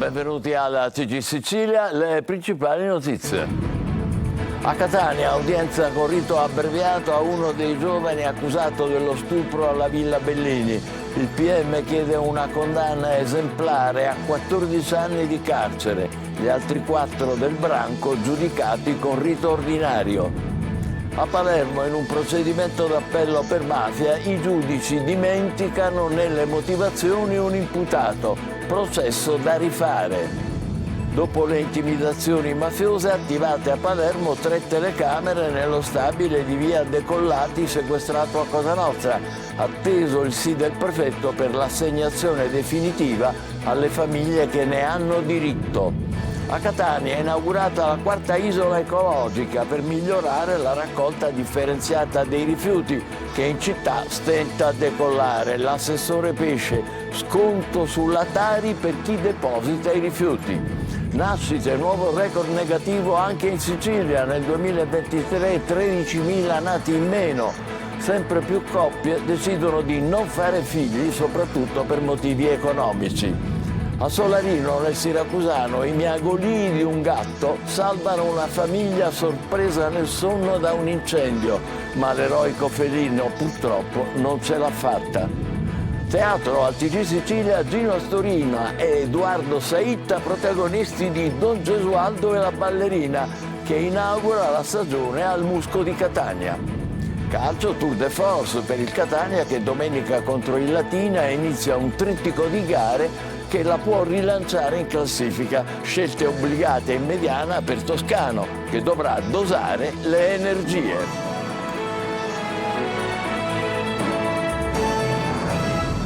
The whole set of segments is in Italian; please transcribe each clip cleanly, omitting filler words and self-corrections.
benvenuti alla TG Sicilia, le principali notizie. A Catania, udienza con rito abbreviato a uno dei giovani accusato dello stupro alla Villa Bellini. Il PM chiede una condanna esemplare a 14 anni di carcere. Gli altri 4 del branco giudicati con rito ordinario. A Palermo, in un procedimento d'appello per mafia, i giudici dimenticano nelle motivazioni un imputato. Processo da rifare. Dopo le intimidazioni mafiose attivate a Palermo 3 telecamere nello stabile di via Decollati sequestrato a Cosa Nostra. Atteso il sì del prefetto per l'assegnazione definitiva alle famiglie che ne hanno diritto. A Catania è inaugurata la 4ª isola ecologica per migliorare la raccolta differenziata dei rifiuti che in città stenta a decollare. L'assessore Pesce, sconto sulla Tari per chi deposita i rifiuti. Nascite, nuovo record negativo anche in Sicilia. Nel 2023 13.000 nati in meno. Sempre più coppie decidono di non fare figli, soprattutto per motivi economici. A Solarino, nel Siracusano, i miagolii di un gatto salvano una famiglia sorpresa nel sonno da un incendio, ma l'eroico felino purtroppo non ce l'ha fatta. Teatro al TG Sicilia, Gino Storina e Edoardo Saitta, protagonisti di Don Gesualdo e la ballerina, che inaugura la stagione al Musco di Catania. Calcio, Tour de Force per il Catania che domenica contro il Latina inizia un trittico di gare che la può rilanciare in classifica. Scelte obbligate in mediana per Toscano, che dovrà dosare le energie.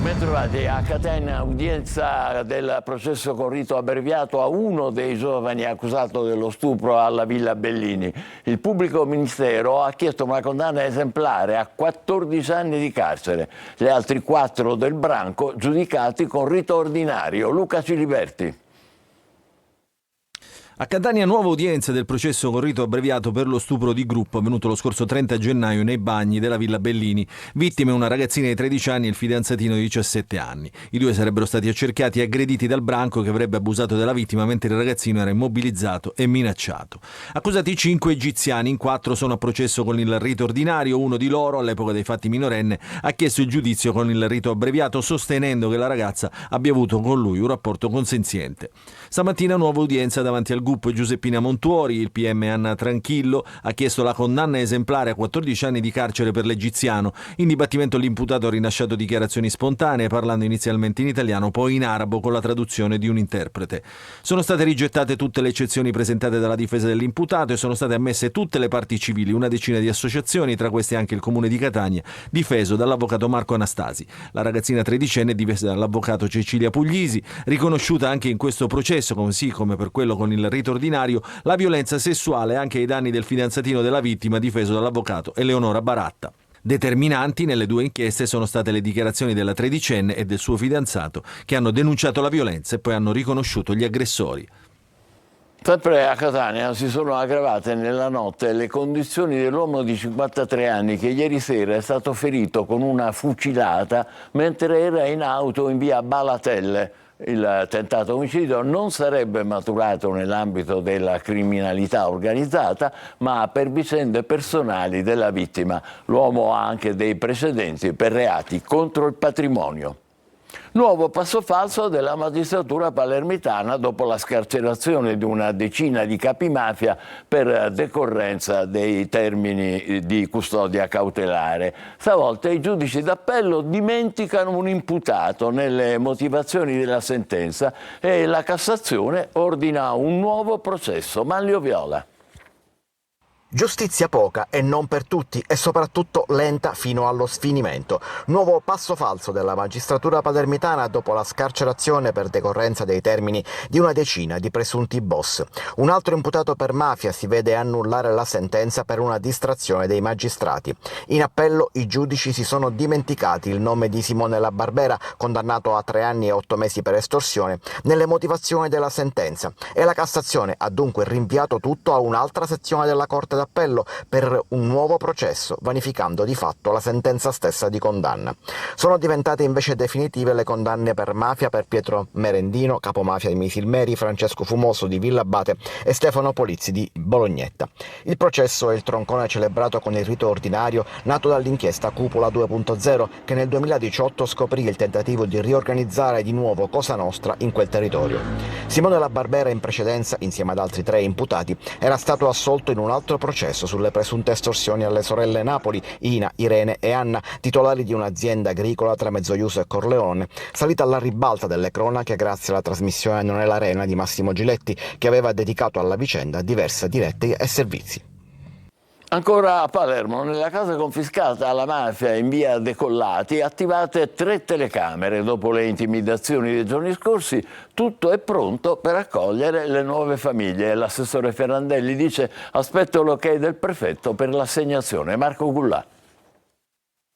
Bentrovati. A Catania, udienza del processo con rito abbreviato a uno dei giovani accusato dello stupro alla Villa Bellini. Il pubblico ministero ha chiesto una condanna esemplare a 14 anni di carcere. Gli altri 4 del branco giudicati con rito ordinario. Luca Ciliberti. A Catania nuova udienza del processo con rito abbreviato per lo stupro di gruppo avvenuto lo scorso 30 gennaio nei bagni della Villa Bellini. Vittime una ragazzina di 13 anni e il fidanzatino di 17 anni. I 2 sarebbero stati accerchiati e aggrediti dal branco che avrebbe abusato della vittima mentre il ragazzino era immobilizzato e minacciato. Accusati 5 egiziani, in 4 sono a processo con il rito ordinario. Uno di loro, all'epoca dei fatti minorenne, ha chiesto il giudizio con il rito abbreviato sostenendo che la ragazza abbia avuto con lui un rapporto consenziente. Stamattina nuova udienza davanti al GUP Giuseppina Montuori. Il PM Anna Tranchillo ha chiesto la condanna esemplare a 14 anni di carcere per l'egiziano. In dibattimento l'imputato ha rilasciato dichiarazioni spontanee parlando inizialmente in italiano, poi in arabo con la traduzione di un interprete. Sono state rigettate tutte le eccezioni presentate dalla difesa dell'imputato e sono state ammesse tutte le parti civili, una decina di associazioni, tra queste anche il Comune di Catania, difeso dall'avvocato Marco Anastasi. La ragazzina tredicenne è difesa dall'avvocato Cecilia Puglisi, riconosciuta anche in questo processo, così come per quello con il rito ordinario, la violenza sessuale anche ai danni del fidanzatino della vittima, difeso dall'avvocato Eleonora Baratta. Determinanti nelle 2 inchieste sono state le dichiarazioni della tredicenne e del suo fidanzato, che hanno denunciato la violenza e poi hanno riconosciuto gli aggressori. Sempre a Catania si sono aggravate nella notte le condizioni dell'uomo di 53 anni che ieri sera è stato ferito con una fucilata mentre era in auto in via Balatelle. Il tentato omicidio non sarebbe maturato nell'ambito della criminalità organizzata, ma per vicende personali della vittima. L'uomo ha anche dei precedenti per reati contro il patrimonio. Nuovo passo falso della magistratura palermitana dopo la scarcerazione di una decina di capimafia per decorrenza dei termini di custodia cautelare. Stavolta i giudici d'appello dimenticano un imputato nelle motivazioni della sentenza e la Cassazione ordina un nuovo processo. Manlio Viola. Giustizia poca e non per tutti e soprattutto lenta fino allo sfinimento. Nuovo passo falso della magistratura palermitana dopo la scarcerazione per decorrenza dei termini di una decina di presunti boss. Un altro imputato per mafia si vede annullare la sentenza per una distrazione dei magistrati. In appello i giudici si sono dimenticati il nome di Simone La Barbera, condannato a 3 anni e 8 mesi per estorsione, nelle motivazioni della sentenza, e la Cassazione ha dunque rinviato tutto a un'altra sezione della Corte d'appello per un nuovo processo, vanificando di fatto la sentenza stessa di condanna. Sono diventate invece definitive le condanne per mafia per Pietro Merendino, capomafia di Misilmeri, Francesco Fumoso di Villabate e Stefano Polizzi di Bolognetta. Il processo è il troncone celebrato con il rito ordinario nato dall'inchiesta Cupola 2.0 che nel 2018 scoprì il tentativo di riorganizzare di nuovo Cosa Nostra in quel territorio. Simone La Barbera in precedenza, insieme ad altri 3 imputati, era stato assolto in un altro processo sulle presunte estorsioni alle sorelle Napoli, Ina, Irene e Anna, titolari di un'azienda agricola tra Mezzoiuso e Corleone, salita alla ribalta delle cronache grazie alla trasmissione Non è l'Arena di Massimo Giletti, che aveva dedicato alla vicenda diverse dirette e servizi. Ancora a Palermo, nella casa confiscata alla mafia in via Decollati, attivate 3 telecamere. Dopo le intimidazioni dei giorni scorsi, tutto è pronto per accogliere le nuove famiglie. L'assessore Ferrandelli dice: aspetto l'ok del prefetto per l'assegnazione. Marco Gullà.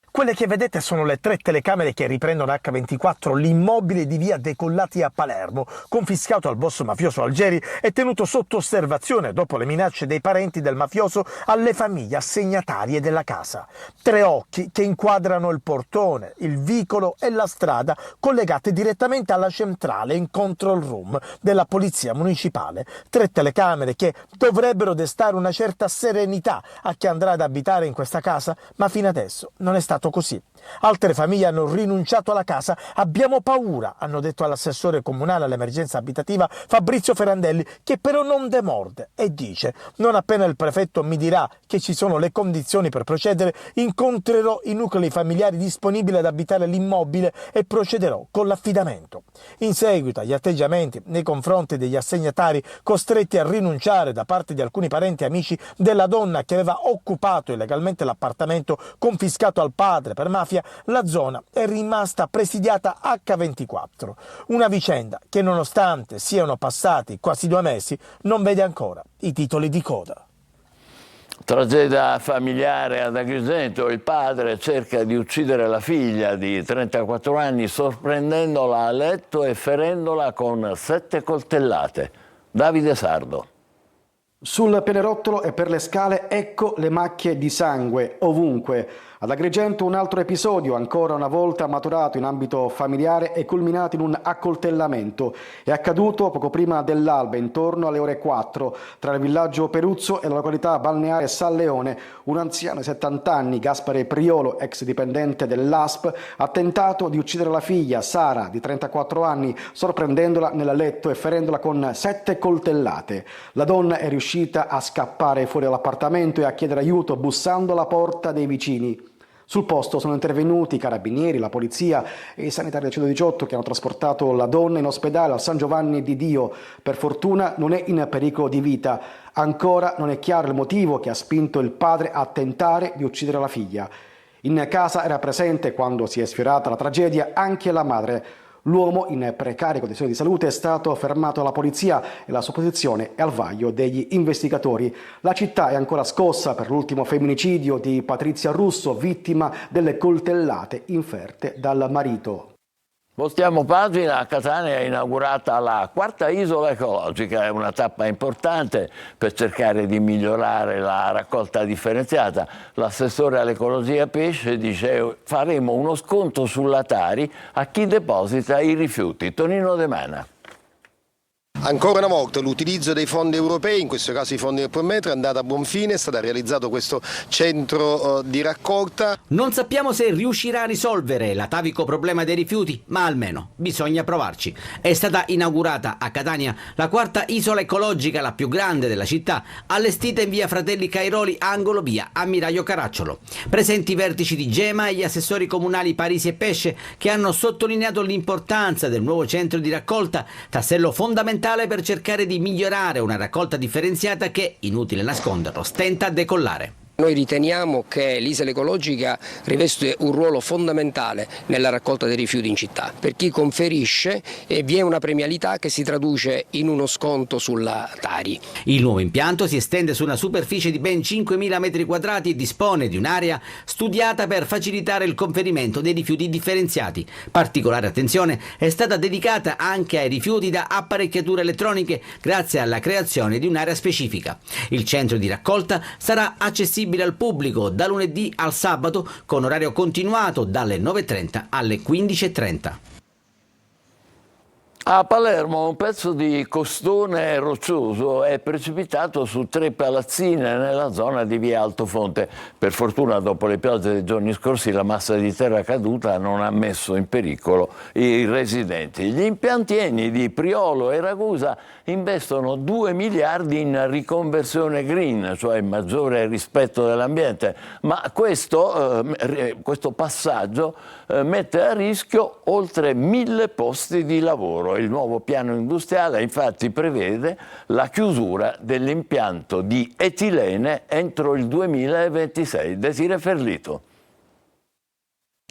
Quelle che vedete sono le 3 telecamere che riprendono H24 l'immobile di via Decollati a Palermo, confiscato al boss mafioso Algeri e tenuto sotto osservazione dopo le minacce dei parenti del mafioso alle famiglie assegnatarie della casa. 3 occhi che inquadrano il portone, il vicolo e la strada collegate direttamente alla centrale in control room della polizia municipale. 3 telecamere che dovrebbero destare una certa serenità a chi andrà ad abitare in questa casa, ma fino adesso non è stato così. Altre famiglie hanno rinunciato alla casa. Abbiamo paura, hanno detto all'assessore comunale all'emergenza abitativa Fabrizio Ferrandelli, che però non demorde e dice: non appena il prefetto mi dirà che ci sono le condizioni per procedere, incontrerò i nuclei familiari disponibili ad abitare l'immobile e procederò con l'affidamento. In seguito agli atteggiamenti nei confronti degli assegnatari costretti a rinunciare da parte di alcuni parenti e amici della donna che aveva occupato illegalmente l'appartamento confiscato al padre per mafia, la zona è rimasta presidiata H24. Una vicenda che, nonostante siano passati quasi 2 mesi, non vede ancora i titoli di coda. Tragedia familiare ad Agrigento. Il padre cerca di uccidere la figlia di 34 anni sorprendendola a letto e ferendola con 7 coltellate. Davide Sardo. Sul pianerottolo e per le scale ecco le macchie di sangue ovunque. Ad Agrigento un altro episodio, ancora una volta maturato in ambito familiare e culminato in un accoltellamento. È accaduto poco prima dell'alba, intorno alle ore 4, tra il villaggio Peruzzo e la località balneare San Leone. Un anziano di 70 anni, Gaspare Priolo, ex dipendente dell'ASP, ha tentato di uccidere la figlia, Sara, di 34 anni, sorprendendola nel letto e ferendola con 7 coltellate. La donna è riuscita a scappare fuori dall'appartamento e a chiedere aiuto bussando alla porta dei vicini. Sul posto sono intervenuti i carabinieri, la polizia e i sanitari del 118 che hanno trasportato la donna in ospedale al San Giovanni di Dio. Per fortuna non è in pericolo di vita. Ancora non è chiaro il motivo che ha spinto il padre a tentare di uccidere la figlia. In casa era presente, quando si è sfiorata la tragedia, anche la madre. L'uomo in precarie condizioni di salute è stato fermato dalla polizia e la sua posizione è al vaglio degli investigatori. La città è ancora scossa per l'ultimo femminicidio di Patrizia Russo, vittima delle coltellate inferte dal marito. Voltiamo pagina. A Catania è inaugurata la 4ª isola ecologica. È una tappa importante per cercare di migliorare la raccolta differenziata. L'assessore all'ecologia pesce dice: faremo uno sconto sulla Tari a chi deposita i rifiuti. Tonino De Mana. Ancora una volta l'utilizzo dei fondi europei, in questo caso i fondi del Prometro, è andato a buon fine, è stato realizzato questo centro di raccolta. Non sappiamo se riuscirà a risolvere l'atavico problema dei rifiuti, ma almeno bisogna provarci. È stata inaugurata a Catania la 4ª isola ecologica, la più grande della città, allestita in via Fratelli Cairoli, angolo via Ammiraglio Caracciolo. Presenti i vertici di Gema e gli assessori comunali Parisi e Pesce, che hanno sottolineato l'importanza del nuovo centro di raccolta, tassello fondamentale per cercare di migliorare una raccolta differenziata che, inutile nasconderlo, stenta a decollare. Noi riteniamo che l'Isla ecologica riveste un ruolo fondamentale nella raccolta dei rifiuti in città. Per chi conferisce vi è una premialità che si traduce in uno sconto sulla Tari. Il nuovo impianto si estende su una superficie di ben 5.000 metri quadrati e dispone di un'area studiata per facilitare il conferimento dei rifiuti differenziati. Particolare attenzione è stata dedicata anche ai rifiuti da apparecchiature elettroniche grazie alla creazione di un'area specifica. Il centro di raccolta sarà accessibile al pubblico da lunedì al sabato con orario continuato dalle 9:30 alle 15:30. A Palermo un pezzo di costone roccioso è precipitato su 3 palazzine nella zona di via Altofonte. Per fortuna, dopo le piogge dei giorni scorsi, la massa di terra caduta non ha messo in pericolo i residenti. Gli impianti Eni di Priolo e Ragusa investono 2 miliardi in riconversione green, cioè maggiore rispetto dell'ambiente, ma questo passaggio mette a rischio oltre 1.000 posti di lavoro. Il nuovo piano industriale infatti prevede la chiusura dell'impianto di etilene entro il 2026. Desiree Ferlito.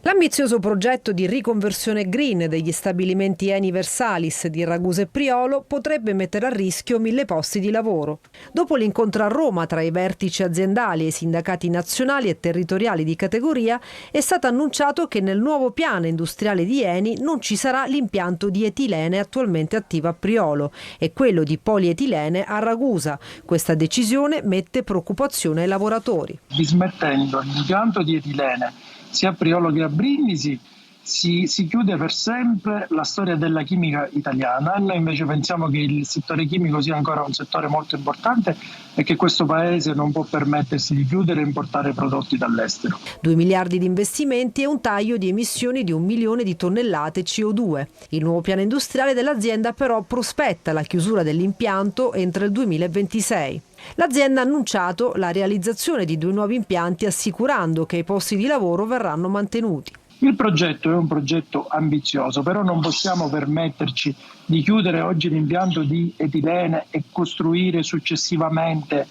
L'ambizioso progetto di riconversione green degli stabilimenti Eni Versalis di Ragusa e Priolo potrebbe mettere a rischio 1.000 posti di lavoro. Dopo l'incontro a Roma tra i vertici aziendali e i sindacati nazionali e territoriali di categoria, è stato annunciato che nel nuovo piano industriale di Eni non ci sarà l'impianto di etilene attualmente attivo a Priolo e quello di polietilene a Ragusa. Questa decisione mette preoccupazione ai lavoratori. Dismettendo l'impianto di etilene sia a Priolo che a Brindisi si chiude per sempre la storia della chimica italiana. Noi invece pensiamo che il settore chimico sia ancora un settore molto importante e che questo paese non può permettersi di chiudere e importare prodotti dall'estero. 2 miliardi di investimenti e un taglio di emissioni di 1 milione di tonnellate CO2. Il nuovo piano industriale dell'azienda però prospetta la chiusura dell'impianto entro il 2026. L'azienda ha annunciato la realizzazione di 2 nuovi impianti assicurando che i posti di lavoro verranno mantenuti. Il progetto è un progetto ambizioso, però non possiamo permetterci di chiudere oggi l'impianto di etilene e costruire successivamente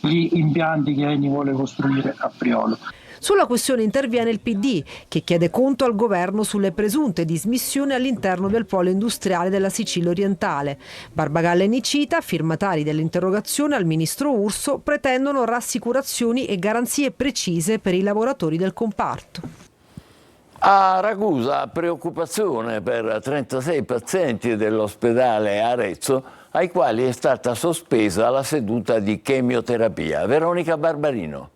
gli impianti che Eni vuole costruire a Priolo. Sulla questione interviene il PD, che chiede conto al governo sulle presunte dismissioni all'interno del polo industriale della Sicilia orientale. Barbagalla e Nicita, firmatari dell'interrogazione al ministro Urso, pretendono rassicurazioni e garanzie precise per i lavoratori del comparto. A Ragusa preoccupazione per 36 pazienti dell'ospedale Arezzo ai quali è stata sospesa la seduta di chemioterapia. Veronica Barbarino.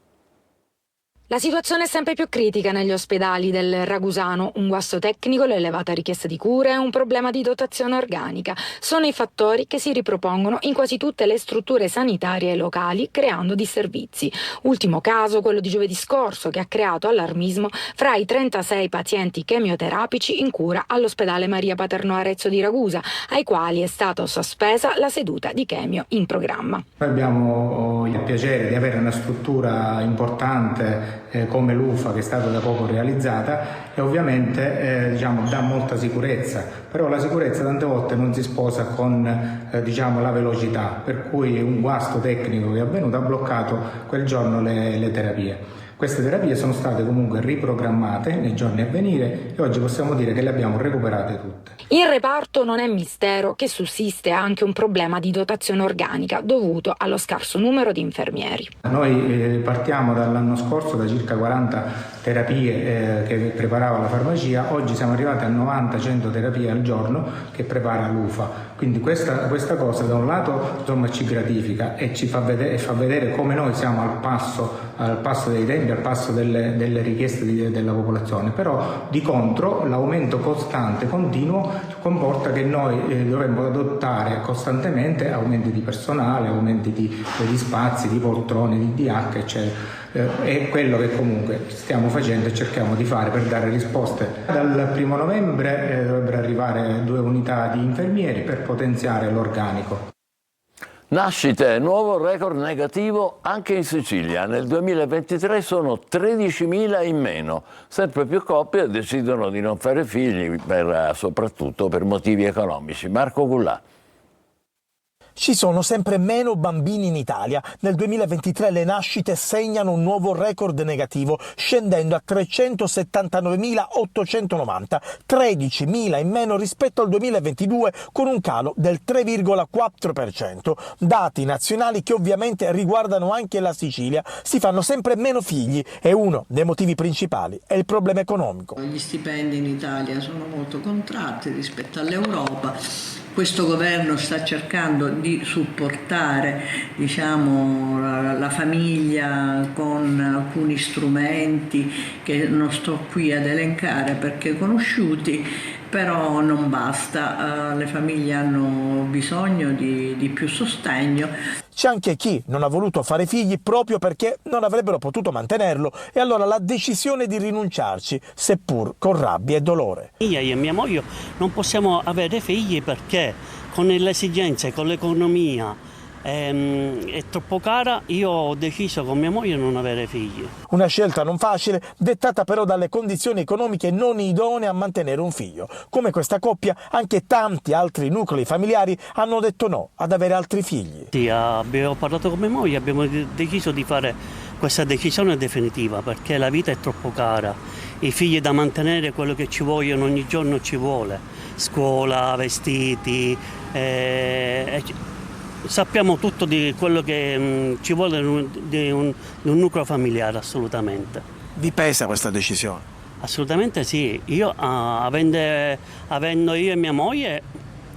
La situazione è sempre più critica negli ospedali del Ragusano. Un guasto tecnico, l'elevata richiesta di cure e un problema di dotazione organica sono i fattori che si ripropongono in quasi tutte le strutture sanitarie locali, creando disservizi. Ultimo caso, quello di giovedì scorso, che ha creato allarmismo fra i 36 pazienti chemioterapici in cura all'ospedale Maria Paternò Arezzo di Ragusa, ai quali è stata sospesa la seduta di chemio in programma. Noi abbiamo il piacere di avere una struttura importante come l'UFA, che è stata da poco realizzata, e ovviamente dà molta sicurezza, però la sicurezza tante volte non si sposa con la velocità, per cui un guasto tecnico che è avvenuto ha bloccato quel giorno le terapie. Queste terapie sono state comunque riprogrammate nei giorni a venire e oggi possiamo dire che le abbiamo recuperate tutte. In reparto non è mistero che sussiste anche un problema di dotazione organica dovuto allo scarso numero di infermieri. Noi partiamo dall'anno scorso da circa 40 terapie che preparava la farmacia, oggi siamo arrivati a 90-100 terapie al giorno che prepara l'UFA. Quindi questa cosa da un lato ci gratifica e ci fa vedere come noi siamo al passo dei tempi, al passo delle richieste della popolazione, però di contro l'aumento costante, continuo, comporta che noi dovremmo adottare costantemente aumenti di personale, aumenti di spazi, di poltrone, di DH, eccetera. È quello che comunque stiamo facendo e cerchiamo di fare per dare risposte. Dal 1° novembre dovrebbero arrivare 2 unità di infermieri per potenziare l'organico. Nascite, nuovo record negativo anche in Sicilia. Nel 2023 sono 13.000 in meno. Sempre più coppie decidono di non fare figli, soprattutto per motivi economici. Marco Gullà. Ci sono sempre meno bambini in Italia. Nel 2023 le nascite segnano un nuovo record negativo, scendendo a 379.890, 13.000 in meno rispetto al 2022, con un calo del 3,4%. Dati nazionali che ovviamente riguardano anche la Sicilia. Si fanno sempre meno figli e uno dei motivi principali è il problema economico. Gli stipendi in Italia sono molto contratti rispetto all'Europa. Questo governo sta cercando di supportare, la famiglia con alcuni strumenti che non sto qui ad elencare perché conosciuti, però non basta, le famiglie hanno bisogno di più sostegno. C'è anche chi non ha voluto fare figli proprio perché non avrebbero potuto mantenerlo e allora la decisione di rinunciarci, seppur con rabbia e dolore. Io e mia moglie non possiamo avere figli perché con le esigenze, con l'economia è troppo cara, io ho deciso con mia moglie non avere figli. Una scelta non facile, dettata però dalle condizioni economiche non idonee a mantenere un figlio. Come questa coppia, anche tanti altri nuclei familiari hanno detto no ad avere altri figli. Sì, abbiamo parlato con mia moglie, abbiamo deciso di fare questa decisione definitiva perché la vita è troppo cara. I figli da mantenere, quello che ci vogliono ogni giorno ci vuole. Scuola, vestiti, sappiamo tutto di quello che ci vuole di un nucleo familiare, assolutamente. Vi pesa questa decisione? Assolutamente sì. Io, avendo io e mia moglie,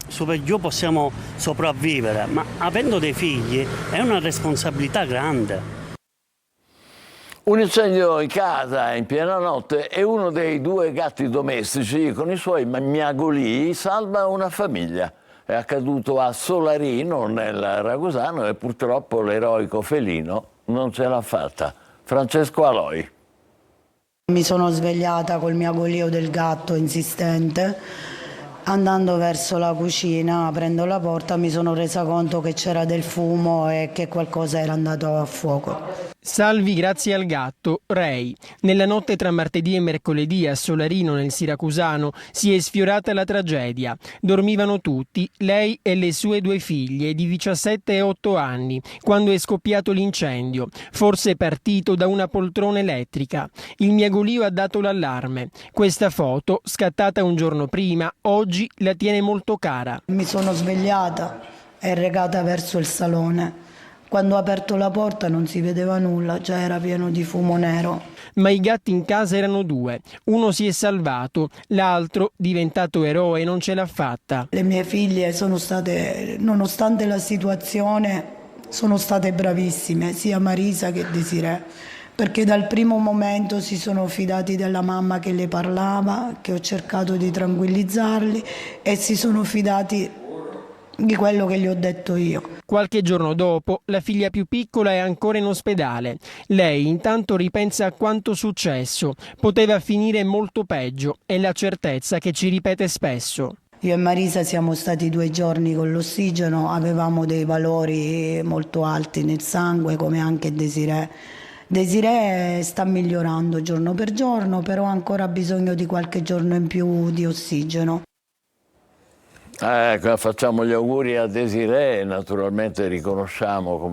su per giù possiamo sopravvivere, ma avendo dei figli è una responsabilità grande. Un incendio in casa in piena notte e uno dei due gatti domestici con i suoi miagolii salva una famiglia. È accaduto a Solarino, nel Ragusano, e purtroppo l'eroico felino non ce l'ha fatta. Francesco Aloi. Mi sono svegliata col miagolio del gatto insistente. Andando verso la cucina, aprendo la porta, mi sono resa conto che c'era del fumo e che qualcosa era andato a fuoco. Salvi grazie al gatto, Ray. Nella notte tra martedì e mercoledì a Solarino, nel Siracusano, si è sfiorata la tragedia. Dormivano tutti, lei e le sue due figlie di 17 e 8 anni, quando è scoppiato l'incendio, forse partito da una poltrona elettrica. Il miagolio ha dato l'allarme. Questa foto, scattata un giorno prima, oggi la tiene molto cara. Mi sono svegliata e recata verso il salone. Quando ho aperto la porta non si vedeva nulla, già era pieno di fumo nero. Ma i gatti in casa erano due. Uno si è salvato, l'altro, diventato eroe, non ce l'ha fatta. Le mie figlie sono state, nonostante la situazione, sono state bravissime, sia Marisa che Desiree, perché dal primo momento si sono fidati della mamma che le parlava, che ho cercato di tranquillizzarli, e si sono fidati di quello che gli ho detto io. Qualche giorno dopo, la figlia più piccola è ancora in ospedale. Lei intanto ripensa a quanto successo. Poteva finire molto peggio, è la certezza che ci ripete spesso. Io e Marisa siamo stati 2 giorni con l'ossigeno, avevamo dei valori molto alti nel sangue, come anche Desiree. Desiree sta migliorando giorno per giorno, però ha ancora bisogno di qualche giorno in più di ossigeno. Facciamo gli auguri a Desiree e naturalmente riconosciamo,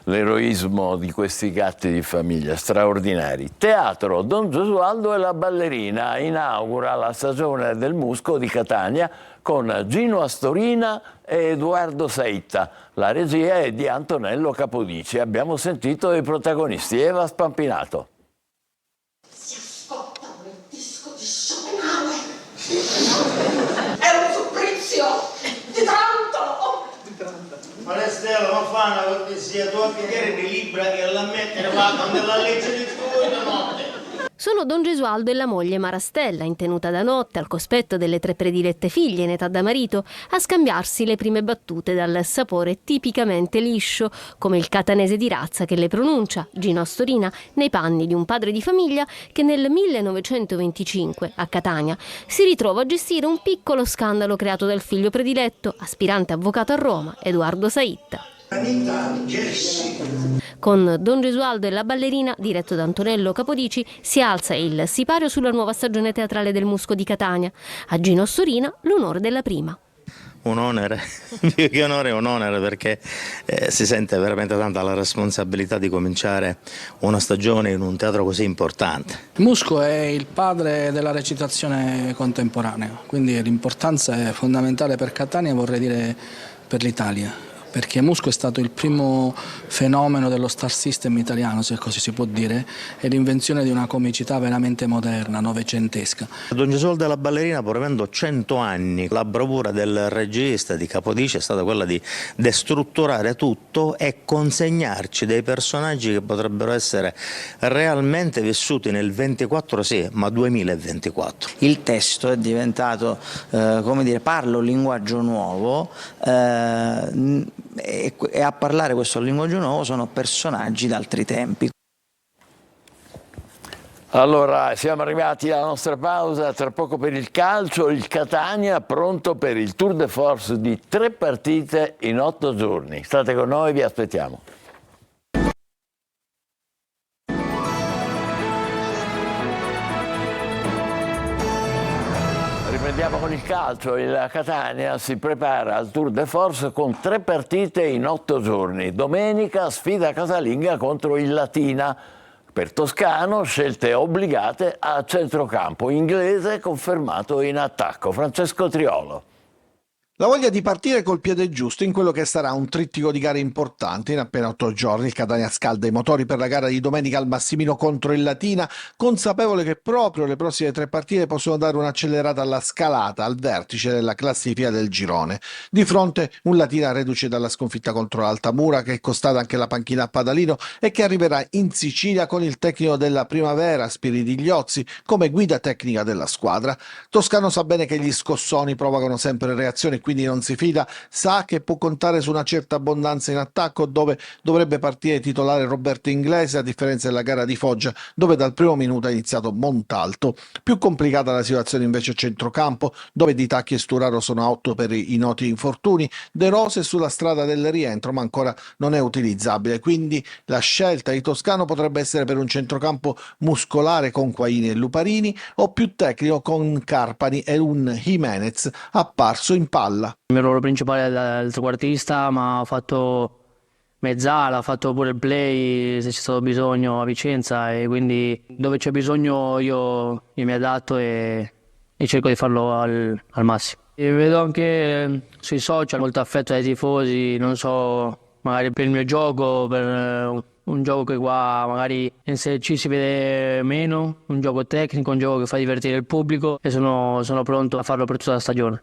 l'eroismo di questi gatti di famiglia straordinari. Teatro Don Gesualdo e la ballerina inaugura la stagione del Musco di Catania con Gino Astorina e Edoardo Saitta. La regia è di Antonello Capodici. Abbiamo sentito i protagonisti. Eva Spampinato. Si ascolta un disco di Schopenhauer. È un supprizio di tanto. Ma le stelle non fanno la cortesia, tu a pigliare dei libri e la mettere quando la legge di fuori notte. Sono Don Gesualdo e la moglie Marastella, in tenuta da notte al cospetto delle 3 predilette figlie in età da marito, a scambiarsi le prime battute dal sapore tipicamente liscio, come il catanese di razza che le pronuncia, Gino Astorina, nei panni di un padre di famiglia che nel 1925, a Catania, si ritrova a gestire un piccolo scandalo creato dal figlio prediletto, aspirante avvocato a Roma, Edoardo Saitta. Con Don Gesualdo e la ballerina, diretto da Antonello Capodici, si alza il sipario sulla nuova stagione teatrale del Musco di Catania. A Gino Astorina l'onore della prima. un onere, più che onore è un onere, perché si sente veramente tanta la responsabilità di cominciare una stagione in un teatro così importante. Musco è il padre della recitazione contemporanea, quindi l'importanza è fondamentale per Catania, vorrei dire per l'Italia, perché Musco è stato il primo fenomeno dello star system italiano, se così si può dire, e l'invenzione di una comicità veramente moderna, novecentesca. Don Gesualdo della ballerina, pur avendo 100 anni, la bravura del regista di Capodice è stata quella di destrutturare tutto e consegnarci dei personaggi che potrebbero essere realmente vissuti nel 24, sì, ma 2024. Il testo è diventato, come dire, parla un linguaggio nuovo, e a parlare questo linguaggio nuovo sono personaggi d'altri tempi. Allora, siamo arrivati alla nostra pausa, tra poco per il calcio, il Catania pronto per il tour de force di 3 partite in 8 giorni. State con noi, vi aspettiamo. Riprendiamo con il calcio. Il Catania si prepara al Tour de Force con 3 partite in 8 giorni. Domenica sfida casalinga contro il Latina. Per Toscano scelte obbligate a centrocampo. Inglese confermato in attacco. Francesco Triolo. La voglia di partire col piede giusto in quello che sarà un trittico di gare importante. In appena 8 giorni il Catania scalda i motori per la gara di domenica al Massimino contro il Latina, consapevole che proprio le prossime 3 partite possono dare un'accelerata alla scalata, al vertice della classifica del girone. Di fronte un Latina reduce dalla sconfitta contro l'Altamura, che è costata anche la panchina a Padalino e che arriverà in Sicilia con il tecnico della Primavera, Spiridigliozzi, come guida tecnica della squadra. Toscano sa bene che gli scossoni provocano sempre reazioni, quindi non si fida, sa che può contare su una certa abbondanza in attacco, dove dovrebbe partire titolare Roberto Inglese, a differenza della gara di Foggia, dove dal primo minuto ha iniziato Montalto. Più complicata la situazione invece a centrocampo, dove Di Tacchi e Sturaro sono a 8 per i noti infortuni. De Rose è sulla strada del rientro, ma ancora non è utilizzabile, quindi la scelta di Toscano potrebbe essere per un centrocampo muscolare con Quaini e Luparini, o più tecnico con Carpani e un Jimenez apparso in palla. Il mio ruolo principale è il trequartista, ma ho fatto mezzala, ho fatto pure il play se c'è stato bisogno a Vicenza, e quindi dove c'è bisogno io mi adatto e cerco di farlo al massimo. E vedo anche sui social molto affetto dai tifosi, non so, magari per il mio gioco, per un gioco che qua magari in Serie C si vede meno, un gioco tecnico, un gioco che fa divertire il pubblico, e sono pronto a farlo per tutta la stagione.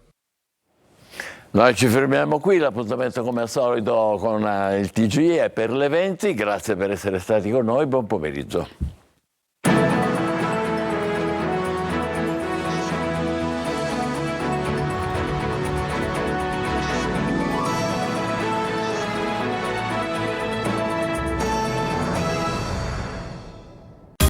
Noi ci fermiamo qui, l'appuntamento come al solito con il TG è per le 20, grazie per essere stati con noi, buon pomeriggio.